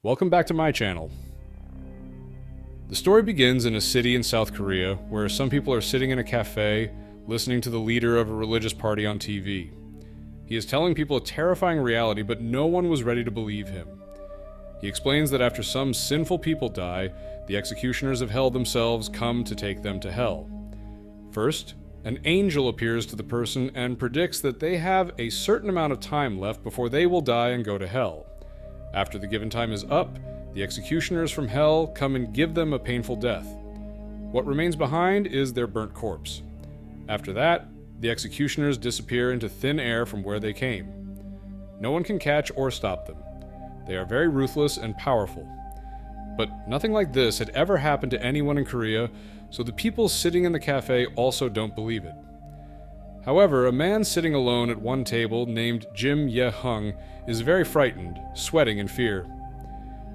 Welcome back to my channel. The story begins in a city in South Korea where some people are sitting in a cafe listening to the leader of a religious party on TV. He is telling people a terrifying reality, but no one was ready to believe him. He explains that after some sinful people die, the executioners of hell themselves come to take them to hell. First, an angel appears to the person and predicts that they have a certain amount of time left before they will die and go to hell. After the given time is up, the executioners from hell come and give them a painful death. What remains behind is their burnt corpse. After that, the executioners disappear into thin air from where they came. No one can catch or stop them. They are very ruthless and powerful. But nothing like this had ever happened to anyone in Korea, so the people sitting in the cafe also don't believe it. However, a man sitting alone at one table named Jim Ye-hung is very frightened, sweating in fear.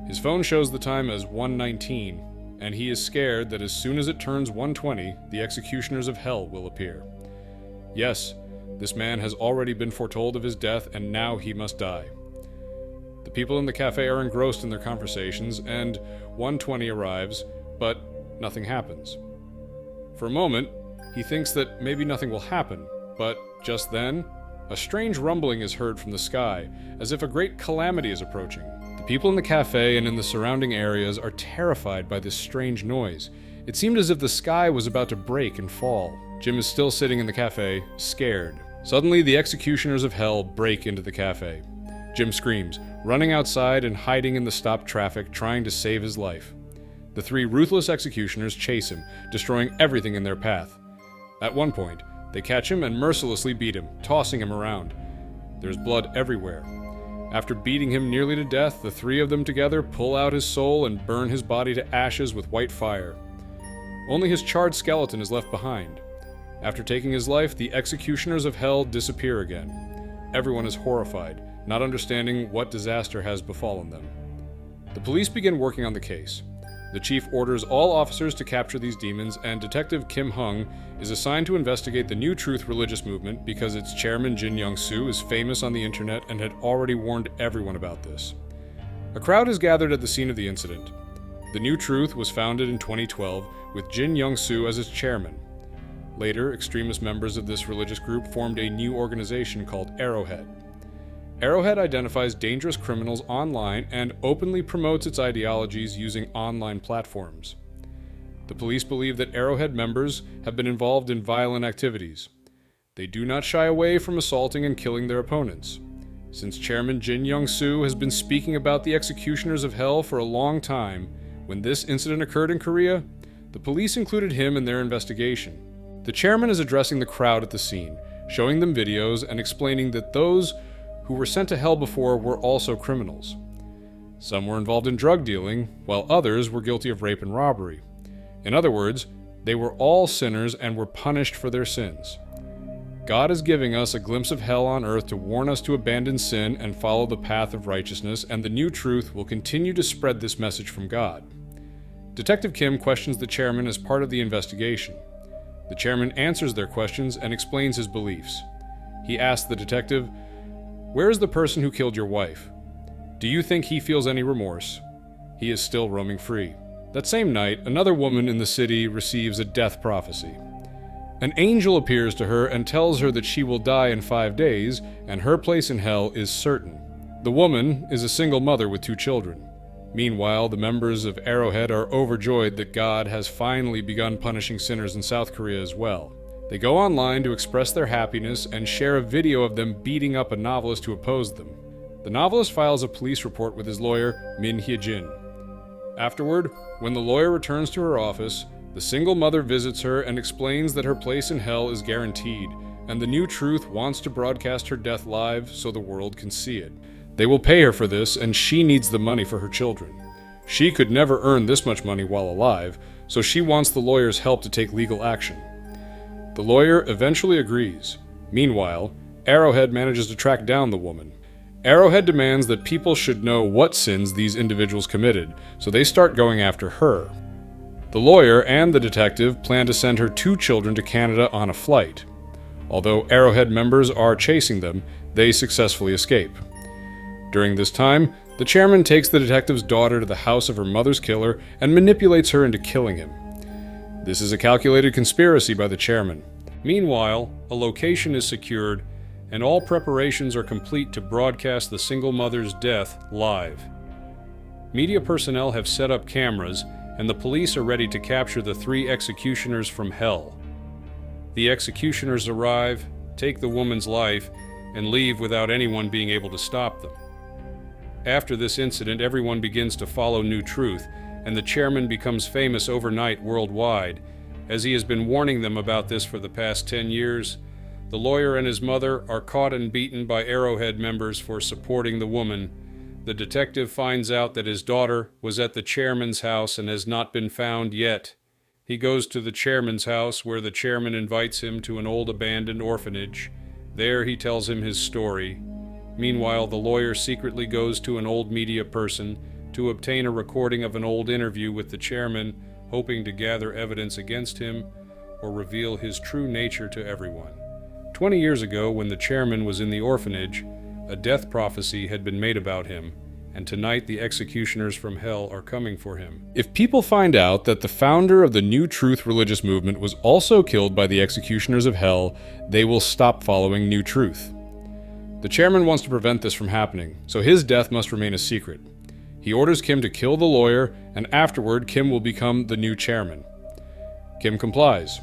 His phone shows the time as 1:19, and he is scared that as soon as it turns 1:20, the executioners of hell will appear. Yes, this man has already been foretold of his death, and now he must die. The people in the cafe are engrossed in their conversations, and 1:20 arrives, but nothing happens. For a moment, he thinks that maybe nothing will happen, but just then, a strange rumbling is heard from the sky, as if a great calamity is approaching. The people in the cafe and in the surrounding areas are terrified by this strange noise. It seemed as if the sky was about to break and fall. Jim is still sitting in the cafe, scared. Suddenly, the executioners of hell break into the cafe. Jim screams, running outside and hiding in the stopped traffic, trying to save his life. The three ruthless executioners chase him, destroying everything in their path. At one point, they catch him and mercilessly beat him, tossing him around. There's blood everywhere. After beating him nearly to death, the three of them together pull out his soul and burn his body to ashes with white fire. Only his charred skeleton is left behind. After taking his life, the executioners of hell disappear again. Everyone is horrified, not understanding what disaster has befallen them. The police begin working on the case. The chief orders all officers to capture these demons, and Detective Kim Hung is assigned to investigate the New Truth religious movement because its chairman Jin Young-soo is famous on the internet and had already warned everyone about this. A crowd is gathered at the scene of the incident. The New Truth was founded in 2012 with Jin Young-soo as its chairman. Later, extremist members of this religious group formed a new organization called Arrowhead. Arrowhead identifies dangerous criminals online and openly promotes its ideologies using online platforms. The police believe that Arrowhead members have been involved in violent activities. They do not shy away from assaulting and killing their opponents. Since Chairman Jin Young-soo has been speaking about the executioners of hell for a long time, when this incident occurred in Korea, the police included him in their investigation. The chairman is addressing the crowd at the scene, showing them videos and explaining that those who were sent to hell before were also criminals. Some were involved in drug dealing, while others were guilty of rape and robbery. In other words, they were all sinners and were punished for their sins. God is giving us a glimpse of hell on earth to warn us to abandon sin and follow the path of righteousness, and the New Truth will continue to spread this message from God. Detective Kim questions the chairman as part of the investigation. The chairman answers their questions and explains his beliefs. He asks the detective, "Where is the person who killed your wife? Do you think he feels any remorse?" He is still roaming free. That same night, another woman in the city receives a death prophecy. An angel appears to her and tells her that she will die in 5 days, and her place in hell is certain. The woman is a single mother with 2 children. Meanwhile, the members of Arrowhead are overjoyed that God has finally begun punishing sinners in South Korea as well. They go online to express their happiness and share a video of them beating up a novelist who opposed them. The novelist files a police report with his lawyer, Min Hye-jin. Afterward, when the lawyer returns to her office, the single mother visits her and explains that her place in hell is guaranteed, and the New Truth wants to broadcast her death live so the world can see it. They will pay her for this, and she needs the money for her children. She could never earn this much money while alive, so she wants the lawyer's help to take legal action. The lawyer eventually agrees. Meanwhile, Arrowhead manages to track down the woman. Arrowhead demands that people should know what sins these individuals committed, so they start going after her. The lawyer and the detective plan to send her 2 children to Canada on a flight. Although Arrowhead members are chasing them, they successfully escape. During this time, The chairman takes the detective's daughter to the house of her mother's killer and manipulates her into killing him. This is a calculated conspiracy by the chairman. Meanwhile, a location is secured, and all preparations are complete to broadcast the single mother's death live. Media personnel have set up cameras, and the police are ready to capture the 3 executioners from hell. The executioners arrive, take the woman's life, and leave without anyone being able to stop them. After this incident, everyone begins to follow New Truth, and the chairman becomes famous overnight worldwide. As he has been warning them about this for the past 10 years, the lawyer and his mother are caught and beaten by Arrowhead members for supporting the woman. The detective finds out that his daughter was at the chairman's house and has not been found yet. He goes to the chairman's house, where the chairman invites him to an old abandoned orphanage. There he tells him his story. Meanwhile, the lawyer secretly goes to an old media person to obtain a recording of an old interview with the chairman, hoping to gather evidence against him or reveal his true nature to everyone. 20 years ago, when the chairman was in the orphanage, a death prophecy had been made about him, and tonight the executioners from hell are coming for him. If people find out that the founder of the New Truth religious movement was also killed by the executioners of hell, they will stop following New Truth. The chairman wants to prevent this from happening, so his death must remain a secret. He orders Kim to kill the lawyer, and afterward Kim will become the new chairman. Kim complies.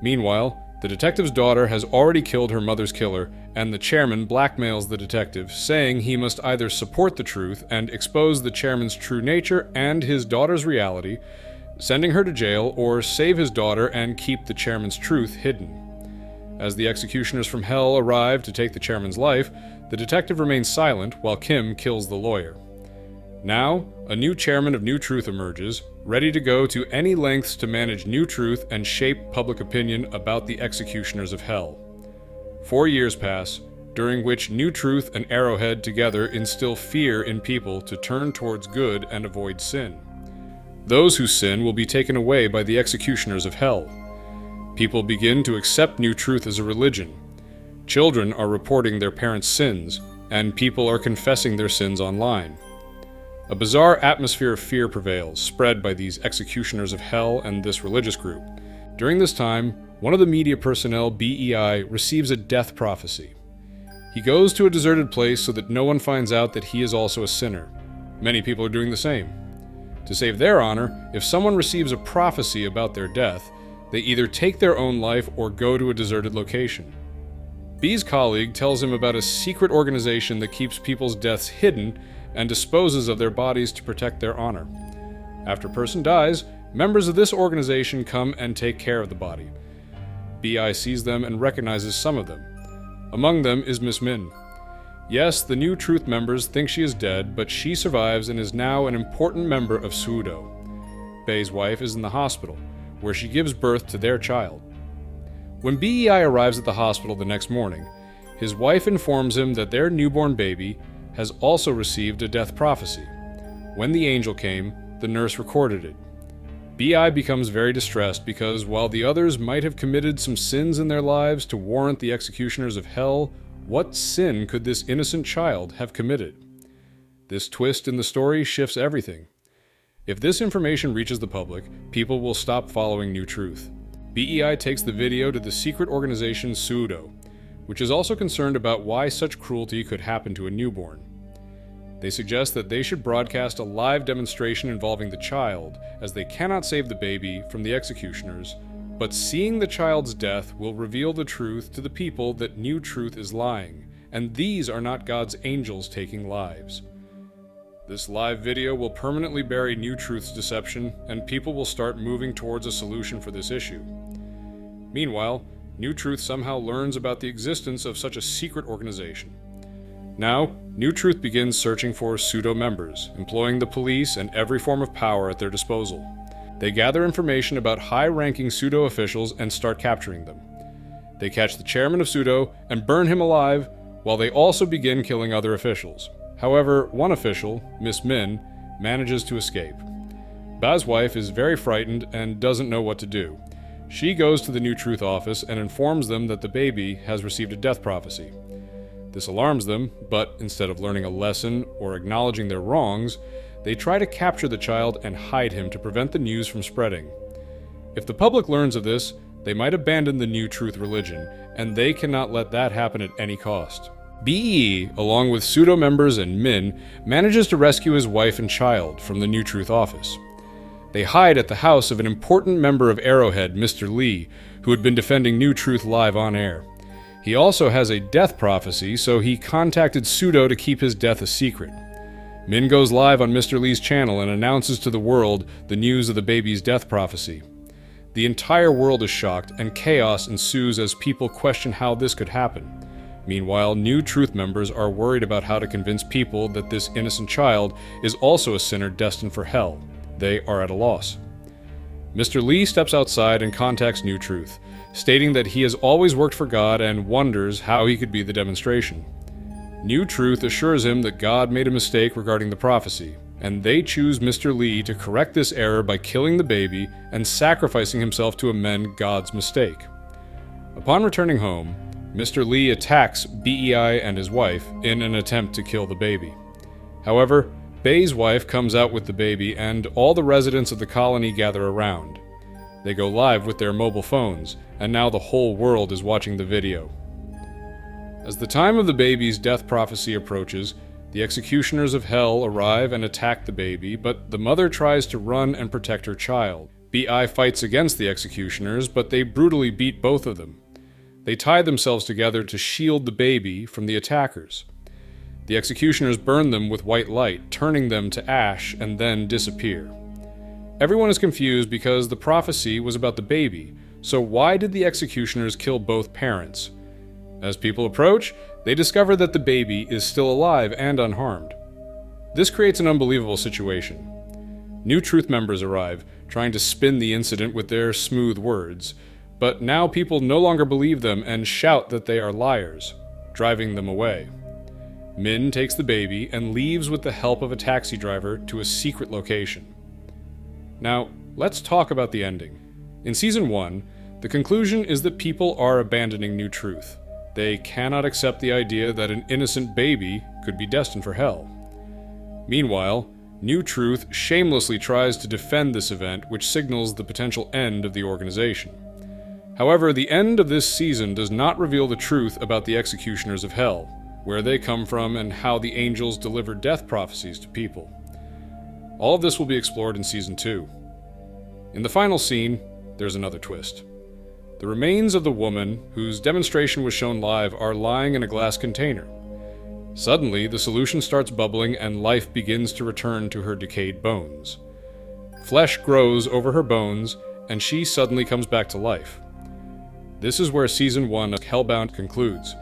Meanwhile, the detective's daughter has already killed her mother's killer, and the chairman blackmails the detective, saying he must either support the truth and expose the chairman's true nature and his daughter's reality, sending her to jail, or save his daughter and keep the chairman's truth hidden. As the executioners from hell arrive to take the chairman's life, the detective remains silent while Kim kills the lawyer. Now, a new chairman of New Truth emerges, ready to go to any lengths to manage New Truth and shape public opinion about the executioners of hell. 4 years pass, during which New Truth and Arrowhead together instill fear in people to turn towards good and avoid sin. Those who sin will be taken away by the executioners of hell. People begin to accept New Truth as a religion. Children are reporting their parents' sins, and people are confessing their sins online. A bizarre atmosphere of fear prevails, spread by these executioners of hell and this religious group. During this time, one of the media personnel, BEI, receives a death prophecy. He goes to a deserted place so that no one finds out that he is also a sinner. Many people are doing the same. To save their honor, if someone receives a prophecy about their death, they either take their own life or go to a deserted location. B's colleague tells him about a secret organization that keeps people's deaths hidden and disposes of their bodies to protect their honor. After a person dies, members of this organization come and take care of the body. BI sees them and recognizes some of them. Among them is Miss Min. Yes, the New Truth members think she is dead, but she survives and is now an important member of Pseudo. Bei's wife is in the hospital, where she gives birth to their child. When BEI arrives at the hospital the next morning, his wife informs him that their newborn baby has also received a death prophecy. When the angel came, the nurse recorded it. BI becomes very distressed because while the others might have committed some sins in their lives to warrant the executioners of hell, what sin could this innocent child have committed? This twist in the story shifts everything. If this information reaches the public, people will stop following New Truth. BEI takes the video to the secret organization Pseudo, which is also concerned about why such cruelty could happen to a newborn. They suggest that they should broadcast a live demonstration involving the child, as they cannot save the baby from the executioners, but seeing the child's death will reveal the truth to the people that New Truth is lying, and these are not God's angels taking lives. This live video will permanently bury New Truth's deception, and people will start moving towards a solution for this issue. Meanwhile, New Truth somehow learns about the existence of such a secret organization. Now, New Truth begins searching for Pseudo members, employing the police and every form of power at their disposal. They gather information about high-ranking Pseudo officials and start capturing them. They catch the chairman of Pseudo and burn him alive, while they also begin killing other officials. However, one official, Miss Min, manages to escape. Ba's wife is very frightened and doesn't know what to do. She goes to the New Truth office and informs them that the baby has received a death prophecy. This alarms them, but instead of learning a lesson or acknowledging their wrongs, they try to capture the child and hide him to prevent the news from spreading. If the public learns of this, they might abandon the New Truth religion, and they cannot let that happen at any cost. BE, along with pseudo-members and Min, manages to rescue his wife and child from the New Truth office. They hide at the house of an important member of Arrowhead, Mr. Lee, who had been defending New Truth live on air. He also has a death prophecy, so he contacted Pseudo to keep his death a secret. Min goes live on Mr. Lee's channel and announces to the world the news of the baby's death prophecy. The entire world is shocked, and chaos ensues as people question how this could happen. Meanwhile, New Truth members are worried about how to convince people that this innocent child is also a sinner destined for hell. They are at a loss. Mr. Lee steps outside and contacts New Truth, stating that he has always worked for God and wonders how he could be the demonstration. New Truth assures him that God made a mistake regarding the prophecy, and they choose Mr. Lee to correct this error by killing the baby and sacrificing himself to amend God's mistake. Upon returning home, Mr. Lee attacks BEI and his wife in an attempt to kill the baby. However, Bay's wife comes out with the baby, and all the residents of the colony gather around. They go live with their mobile phones, and now the whole world is watching the video. As the time of the baby's death prophecy approaches, the executioners of hell arrive and attack the baby, but the mother tries to run and protect her child. BI fights against the executioners, but they brutally beat both of them. They tie themselves together to shield the baby from the attackers. The executioners burn them with white light, turning them to ash and then disappear. Everyone is confused because the prophecy was about the baby, so why did the executioners kill both parents? As people approach, they discover that the baby is still alive and unharmed. This creates an unbelievable situation. New Truth members arrive, trying to spin the incident with their smooth words, but now people no longer believe them and shout that they are liars, driving them away. Min takes the baby and leaves with the help of a taxi driver to a secret location. Now, let's talk about the ending. In Season 1, the conclusion is that people are abandoning New Truth. They cannot accept the idea that an innocent baby could be destined for hell. Meanwhile, New Truth shamelessly tries to defend this event, which signals the potential end of the organization. However, the end of this season does not reveal the truth about the executioners of hell, where they come from, and how the angels deliver death prophecies to people. All of this will be explored in Season 2. In the final scene, there's another twist. The remains of the woman, whose demonstration was shown live, are lying in a glass container. Suddenly, the solution starts bubbling and life begins to return to her decayed bones. Flesh grows over her bones, and she suddenly comes back to life. This is where Season 1 of Hellbound concludes.